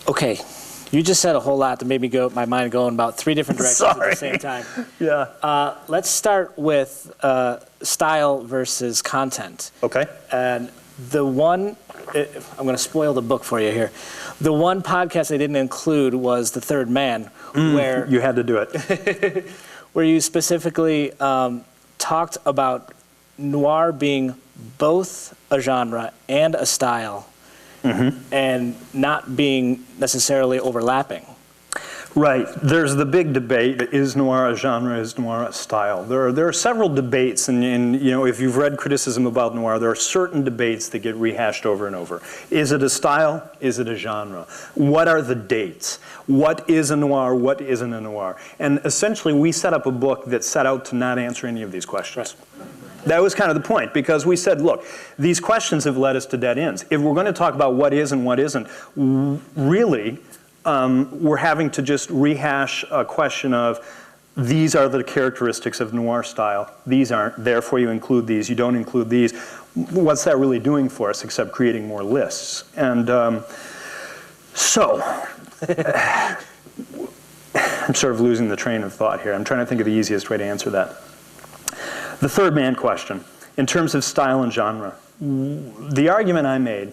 Okay, you just said a whole lot that made me my mind go in about 3 different directions at the same time. Yeah. Let's start with style versus content. Okay. And the one, I'm going to spoil the book for you here. The one podcast I didn't include was The Third Man, where you had to do it. where you specifically talked about noir being both a genre and a style, and not being necessarily overlapping. Right. There's the big debate: is noir a genre? Is noir a style? There are several debates, and you know, if you've read criticism about noir, there are certain debates that get rehashed over and over. Is it a style? Is it a genre? What are the dates? What is a noir? What isn't a noir? And essentially, we set up a book that set out to not answer any of these questions. Right. That was kind of the point, because we said, look, these questions have led us to dead ends. If we're going to talk about what is and what isn't, really, we're having to just rehash a question of, these are the characteristics of noir style, these aren't, therefore you include these, you don't include these. What's that really doing for us except creating more lists? And so, I'm sort of losing the train of thought here. I'm trying to think of the easiest way to answer that. The third man question, in terms of style and genre, the argument I made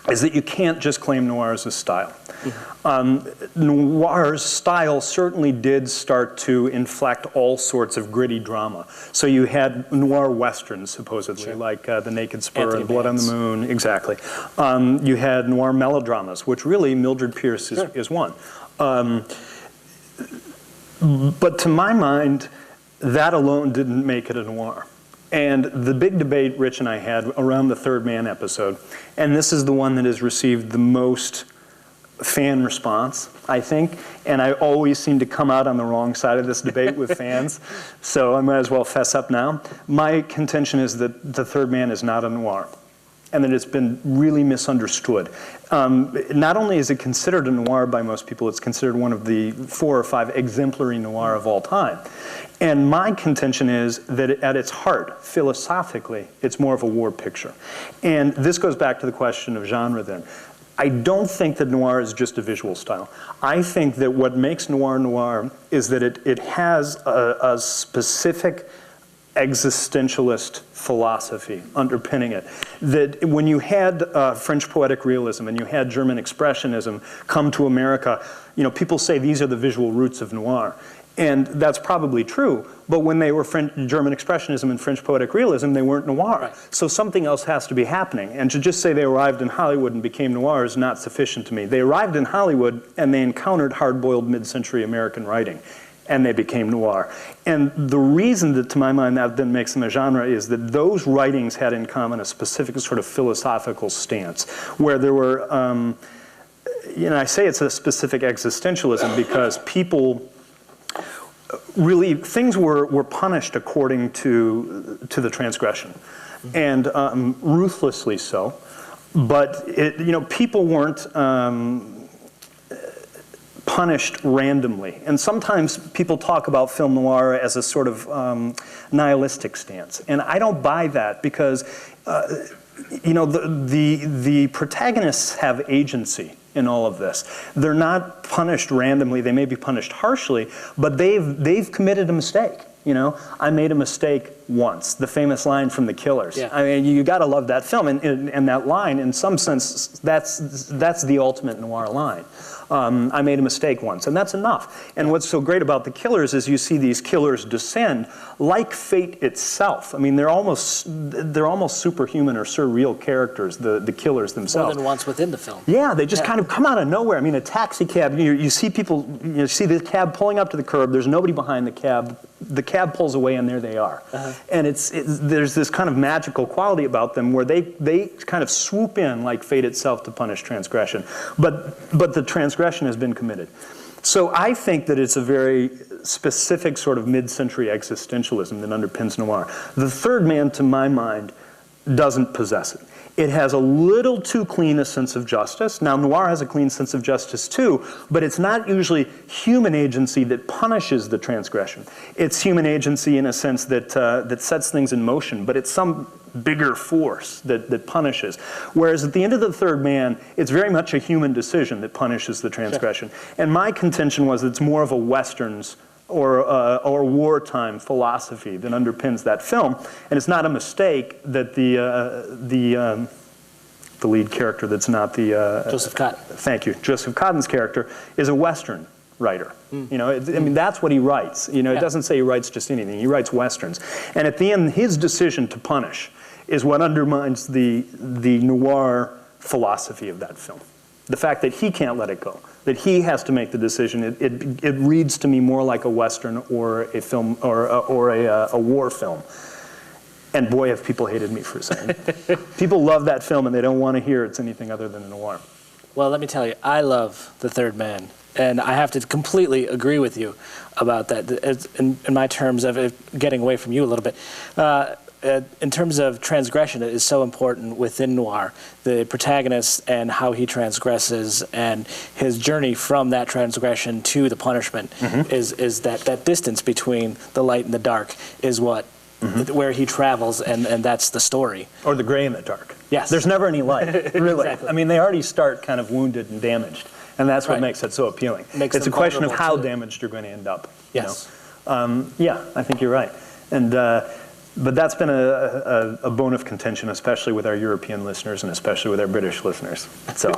is that you can't just claim noir as a style. Noir's style certainly did start to inflect all sorts of gritty drama. So you had noir westerns, supposedly, like The Naked Spur and Blood on the Moon, exactly. You had noir melodramas, which really Mildred Pierce is one. But to my mind, that alone didn't make it a noir. And the big debate Rich and I had around the Third Man episode, and this is the one that has received the most fan response, I think, and I always seem to come out on the wrong side of this debate with fans, so I might as well fess up now. My contention is that The Third Man is not a noir, and that it's been really misunderstood. Not only is it considered a noir by most people, it's considered one of the 4 or 5 exemplary noir of all time. And my contention is that at its heart, philosophically, it's more of a war picture. And this goes back to the question of genre then. I don't think that noir is just a visual style. I think that what makes noir noir is that it has a specific existentialist philosophy underpinning it. That when you had French poetic realism and you had German expressionism come to America, you know, people say these are the visual roots of noir. And that's probably true, but when they were German expressionism and French poetic realism, they weren't noir. Right. So something else has to be happening. And to just say they arrived in Hollywood and became noir is not sufficient to me. They arrived in Hollywood and they encountered hard-boiled mid-century American writing, and they became noir. And the reason that, to my mind, that then makes them a genre is that those writings had in common a specific sort of philosophical stance, where there were, you know, I say it's a specific existentialism because people, really, things were punished according to the transgression, and ruthlessly so. But you know, people weren't punished randomly. And sometimes people talk about film noir as a sort of nihilistic stance, and I don't buy that because you know, the protagonists have agency in all of this. They're not punished randomly. They may be punished harshly, but they've committed a mistake. You know, I made a mistake once. The famous line from The Killers. Yeah. I mean, you got to love that film, and that line, in some sense, that's the ultimate noir line. I made a mistake once, and that's enough. And what's so great about The Killers is you see these killers descend like fate itself. I mean, they're almost superhuman or surreal characters, the killers themselves. More than once within the film. Yeah, they just kind of come out of nowhere. I mean, a taxi cab, you see people, you see the cab pulling up to the curb, there's nobody behind the cab pulls away and there they are. And there's this kind of magical quality about them where they kind of swoop in like fate itself to punish transgression. But the transgression has been committed. So I think that it's a very specific sort of mid-century existentialism that underpins noir. The Third Man, to my mind, doesn't possess it. It has a little too clean a sense of justice. Now, noir has a clean sense of justice too, but it's not usually human agency that punishes the transgression. It's human agency in a sense that, that sets things in motion, but it's some bigger force that punishes. Whereas at the end of The Third Man, it's very much a human decision that punishes the transgression. Sure. And my contention was it's more of a Westerns or wartime philosophy that underpins that film. And it's not a mistake that the lead character that's not the... Joseph Cotten. Thank you. Joseph Cotten's character is a Western writer. You know, I mean, that's what he writes. You know, it doesn't say he writes just anything. He writes Westerns. And at the end, his decision to punish is what undermines the noir philosophy of that film. The fact that he can't let it go, that he has to make the decision, it reads to me more like a Western or a film or a war film. And boy, have people hated me for saying it. People love that film and they don't want to hear it's anything other than a noir. Well, let me tell you, I love The Third Man. And I have to completely agree with you about that. In my terms of it, getting away from you a little bit. In terms of transgression, it is so important within noir. The protagonist and how he transgresses and his journey from that transgression to the punishment is that distance between the light and the dark is what where he travels, and that's the story. Or the gray and the dark. Yes. There's never any light, really. Exactly. I mean, they already start kind of wounded and damaged, and that's what makes it so appealing. It's a question of how damaged you're going to end up. Yes. You know? Yeah, I think you're right. And but that's been a bone of contention, especially with our European listeners and especially with our British listeners. So.